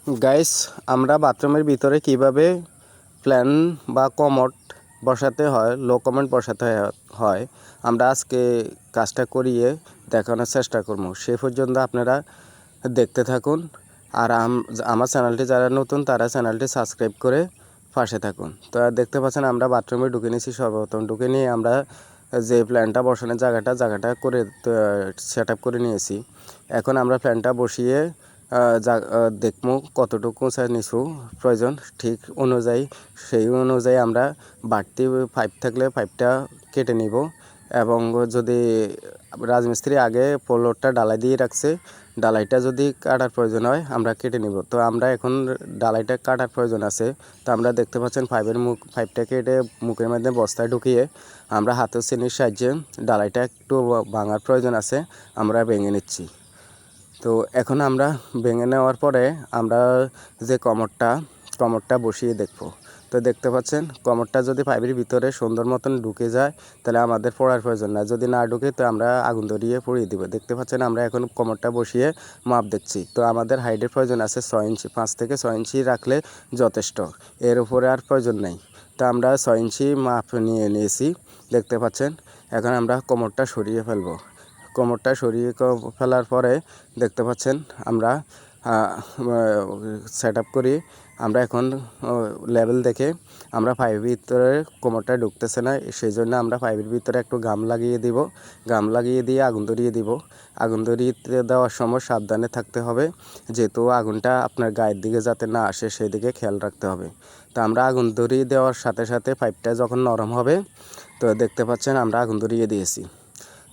Guys, আমরা বাথরুমের ভিতরে কিভাবে প্ল্যান বা কমোড বসাতে হয়, লো কমেন্ট বসাতে হয় আমরা আজকে কাজটা করিয়ে দেখানোর চেষ্টা করব। সে পর্যন্ত আপনারা দেখতে থাকুন। আর আমার চ্যানেলটি যারা নতুন তারা চ্যানেলটি সাবস্ক্রাইব করে পাশে থাকুন। তো দেখতে পাচ্ছেন আমরা বাথরুমে ঢুকে নিয়েছি। সর্বপ্রথম ঢুকে নিয়ে আমরা যে প্ল্যানটা বসানোর জায়গাটা করে সেট আপ করে নিয়েছি। এখন আমরা প্ল্যানটা বসিয়ে দেখবো কতটুকু নিচু প্রয়োজন, ঠিক অনুযায়ী সেই অনুযায়ী আমরা বাড়তি পাইপ থাকলে পাইপটা কেটে নিব। এবং যদি রাজমিস্ত্রি আগে ফ্লোরটা ডালাই দিয়ে রাখছে, ডালাইটা যদি কাটার প্রয়োজন হয় আমরা কেটে নিব। তো আমরা এখন ডালাইটা কাটার প্রয়োজন আছে। তো আমরা দেখতে পাচ্ছেন পাইপটা কেটে মুখের মধ্যে বস্তায় ঢুকিয়ে আমরা হাতের শ্রেণীর সাহায্যে ডালাইটা একটু ভাঙার প্রয়োজন আছে, আমরা ভেঙে নিচ্ছি। তো এখন আমরা ভেঙে নেওয়ার পরে আমরা যে কমরটা বসিয়ে দেখব। তো দেখতে পাচ্ছেন কমরটা যদি পাইপের ভিতরে সুন্দর মতন ঢুকে যায় তাহলে আমাদের পড়ার প্রয়োজন না, যদি না ঢুকে তো আমরা আগুন ধরিয়ে পড়িয়ে দিব। দেখতে পাচ্ছেন আমরা এখন কমরটা বসিয়ে মাপ দেখছি। তো আমাদের হাইটের প্রয়োজন আছে 6 ইঞ্চি, 5 থেকে 6 ইঞ্চি রাখলে যথেষ্ট, এর উপরে আর প্রয়োজন নেই। তো আমরা 6 ইঞ্চি মাপ নিয়ে নিয়েছি দেখতে পাচ্ছেন। এখন আমরা কমরটা সরিয়ে ফেলবো। কোমরটা সরিয়ে ফেলার পরে দেখতে পাচ্ছেন আমরা সেট আপ করি। আমরা এখন লেভেল দেখে আমরা পাইপের ভিতরে কোমরটা ঢুকতেছে না, সেই জন্য আমরা পাইপের ভিতরে একটু গাম লাগিয়ে দিব। গাম লাগিয়ে দিয়ে আগুন ধরিয়ে দিব। আগুন ধরিয়ে দেওয়ার সময় সাবধানে থাকতে হবে, যেহেতু আগুনটা আপনার গায়ের দিকে যাতে না আসে সেদিকে খেয়াল রাখতে হবে। তো আমরা আগুন ধরিয়ে দেওয়ার সাথে সাথে পাইপটা যখন নরম হবে, তো দেখতে পাচ্ছেন আমরা আগুন ধরিয়ে দিয়েছি।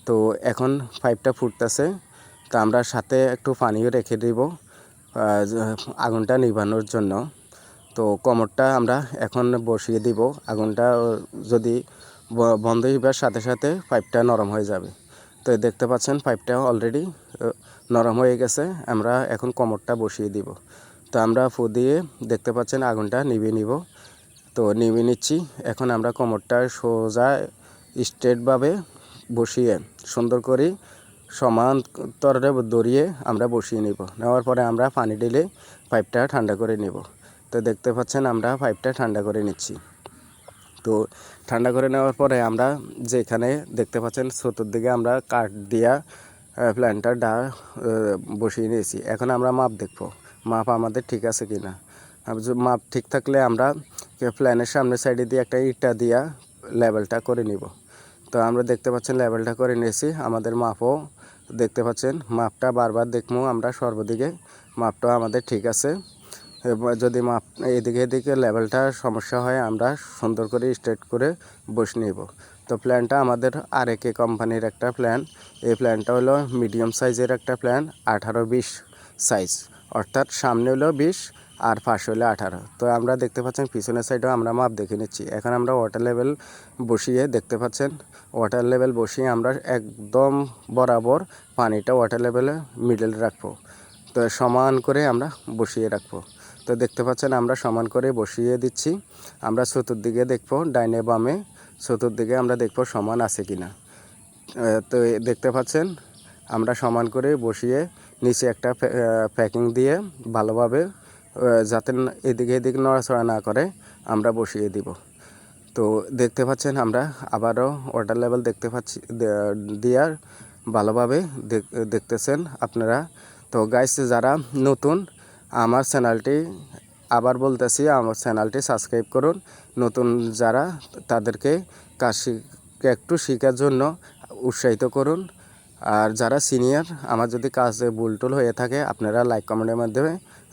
তো এখন পাইপটা ফুটতেছে। তো আমরা সাথে একটু পানিও রেখে দিব আগুনটা নিভানোর জন্য। তো কমরটা আমরা এখন বসিয়ে দিব। আগুনটা যদি বন্ধ হইবার সাথে সাথে পাইপটা নরম হয়ে যাবে। তো দেখতে পাচ্ছেন পাইপটা অলরেডি নরম হয়ে গেছে। আমরা এখন কমরটা বসিয়ে দিব। তো আমরা ফু দিয়ে দেখতে পাচ্ছেন আগুনটা নিভিয়ে নিব। তো নিভিয়ে নিচ্ছি। এখন আমরা কমরটা সোজা স্ট্রেটভাবে বসিয়ে সুন্দর করে সমান্তরে দড়িয়ে আমরা বসিয়ে নিব। নেওয়ার পরে আমরা পানি ঢেলে পাইপটা ঠান্ডা করে নিব। তো দেখতে পাচ্ছেন আমরা পাইপটা ঠান্ডা করে নিচ্ছি। তো ঠান্ডা করে নেওয়ার পরে আমরা যেখানে দেখতে পাচ্ছেন চতুর্দিকে আমরা কাঠ দিয়া প্ল্যানটা বসিয়ে নিয়েছি। এখন আমরা মাপ দেখব, মাপ আমাদের ঠিক আছে কি না। মাপ ঠিক থাকলে আমরা প্ল্যানের সামনের সাইডে দিয়ে একটা ইটা দিয়া লেভেলটা করে নিব। তো আমরা দেখতে পাচ্ছেন লেভেলটা করে নিয়েছি। আমাদের মাপও দেখতে পাচ্ছেন, মাপটা বারবার দেখবো আমরা সর্বদিকে মাপটা আমাদের ঠিক আছে। যদি মাপ এদিকে লেভেলটা সমস্যা হয় আমরা সুন্দর করে স্ট্রেট করে বসে নিব। তো প্ল্যানটা আমাদের আরএকে কোম্পানির একটা প্ল্যান। এই প্ল্যানটা হলো মিডিয়াম সাইজের একটা প্ল্যান, 18-20 সাইজ, অর্থাৎ সামনে হলো 20 আর পাশে হলো 18। তো আমরা দেখতে পাচ্ছেন পিছনের সাইডেও আমরা মাপ দেখে নিচ্ছি। এখন আমরা ওয়াটার লেভেল বসিয়ে দেখতে পাচ্ছেন ওয়াটার লেভেল বসিয়ে আমরা একদম বরাবর পানিটা ওয়াটার লেভেলে মিডল রাখবো। তো সমান করে আমরা বসিয়ে রাখবো। তো দেখতে পাচ্ছেন আমরা সমান করে বসিয়ে দিচ্ছি। আমরা চতুর্দিকে দেখবো, ডাইনে বামে চতুর্দিকে আমরা দেখবো সমান আছে কি না। তো দেখতে পাচ্ছেন আমরা সমান করে বসিয়ে নিচে একটা প্যাকিং দিয়ে ভালোভাবে যাতে এদিকে নড়াচড়া না করে আমরা বসিয়ে দিব। তো দেখতে পাচ্ছেন আমরা আবারও ওয়াটার লেভেল দেখতে পাচ্ছি দেওয়ার ভালোভাবে দেখতেছেন আপনারা। তো গাইস, যারা নতুন আমার চ্যানেলটি আবার বলতেছি, আমার চ্যানেলটি সাবস্ক্রাইব করুন। নতুন যারা তাদেরকে কাজ একটু শেখার জন্য উৎসাহিত করুন। আর যারা সিনিয়র আমার যদি কাজে ভুলটুল হয়ে থাকে আপনারা লাইক কমেন্টের মাধ্যমে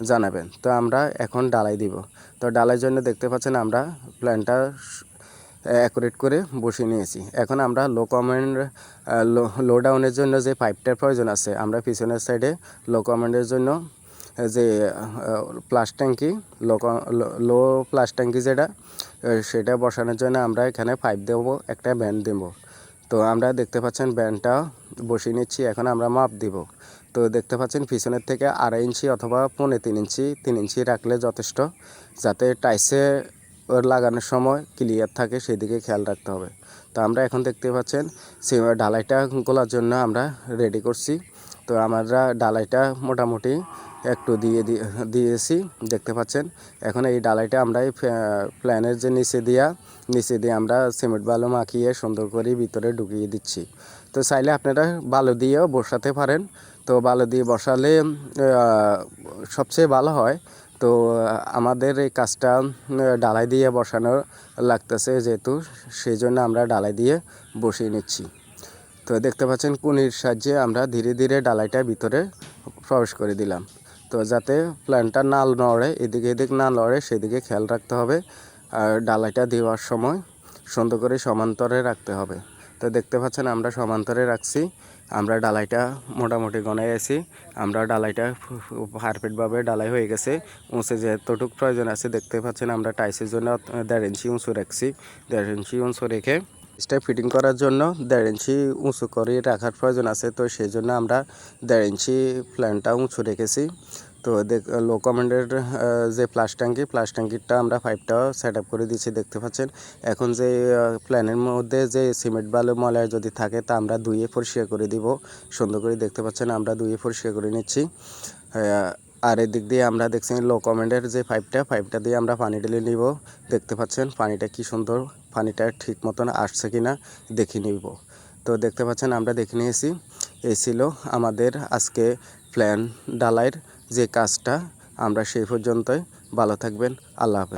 জানাবেন। তো আমরা এখন ডালাই দিব। তো ডালাইয়ের জন্য দেখতে পাচ্ছেন আমরা প্ল্যানটা অ্যাকুরেট করে বসিয়ে নিয়েছি। এখন আমরা লো ডাউনের জন্য যে পাইপটার প্রয়োজন আছে, আমরা পিছনের সাইডে লো কমেন্টের জন্য যে প্লাস ট্যাঙ্কি লো প্লাস ট্যাঙ্কি যেটা সেটা বসানোর জন্য আমরা এখানে পাইপ দেবো, একটা ব্যান্ড দেবো। তো আমরা দেখতে পাচ্ছেন ব্যান্ডটা বসিয়ে নিচ্ছি। এখন আমরা মাপ দিব। তো দেখতে পাচ্ছেন পিছনের থেকে 2.5 ইঞ্চি অথবা 3.5 ইঞ্চি রাখলে যথেষ্ট, যাতে টাইসে লাগানোর সময় ক্লিয়ার থাকে সেদিকে খেয়াল রাখতে হবে। তো আমরা এখন দেখতে পাচ্ছেন ঢালাইটা গোলার জন্য আমরা রেডি করছি। তো আমরা ঢালাইটা মোটামুটি একটু দিয়েছি দেখতে পাচ্ছেন। এখন এই ডালাইটা আমরা এই প্ল্যানের যে নিচে দিয়ে আমরা সিমেন্ট বালু মাখিয়ে সুন্দর করে ভিতরে ঢুকিয়ে দিচ্ছি। তো চাইলে আপনারা বালু দিয়েও বসাতে পারেন। তো বালু দিয়ে বসালে সবচেয়ে ভালো হয়। তো আমাদের এই কাজটা ডালাই দিয়ে বসানো লাগতেছে যেহেতু, সেই জন্য আমরা ডালাই দিয়ে বসিয়ে নিচ্ছি। তো দেখতে পাচ্ছেন কুনির সাহায্যে আমরা ধীরে ধীরে ডালাইটার ভিতরে প্রবেশ করে দিলাম। তো যাতে প্ল্যানটা না নড়ে, এদিক না নড়ে সেদিকে খেয়াল রাখতে হবে। আর ডালাইটা দেওয়ার সময় সুন্দর করে সমান্তরে রাখতে হবে। তো দেখতে পাচ্ছেন আমরা সমান্তরে রাখছি। আমরা ডালাইটা মোটামুটি গনায় আছি। আমরা ডালাইটা পারফেক্টভাবে ডালাই হয়ে গেছে। উঁচু যেতটুকু প্রয়োজন আছে দেখতে পাচ্ছেন আমরা টাইসের জন্য 1.5 ইঞ্চি উঁচু রাখছি। 1.5 ইঞ্চি উঁচু রেখে স্টেপ ফিটিং করার জন্য 1.5 ইঞ্চি উঁচু করে রাখার প্রয়োজন আছে। তো সেই জন্য আমরা 1.5 ইঞ্চি প্ল্যানটা উঁচু রেখেছি। তো লো কমান্ডের যে প্লাস ট্যাঙ্কিটা আমরা পাইপটাও সেট আপ করে দিয়েছি দেখতে পাচ্ছেন। এখন যে প্ল্যানের মধ্যে যে সিমেন্ট বালু ময়লা যদি থাকে তা আমরা ধুয়ে পরিষ্কার করে দিব সুন্দর করে। দেখতে পাচ্ছেন আমরা ধুয়ে পরিষ্কার করে নিচ্ছি। আর এদিক দিয়ে আমরা দেখছি লো কমান্ডের যে পাইপটা দিয়ে আমরা পানি ঢেলে নিব। দেখতে পাচ্ছেন পানিটা কি সুন্দর, পানিটা ঠিক মতন আসছে কিনা দেখে নিব। তো দেখতে পাচ্ছেন আমরা দেখে নিয়েছি। এই ছিল আমাদের আজকে প্ল্যান ডালাইয়ের যে কাজটা। আমরা সেই পর্যন্তই, ভালো থাকবেন, আল্লাহ হাফেজ।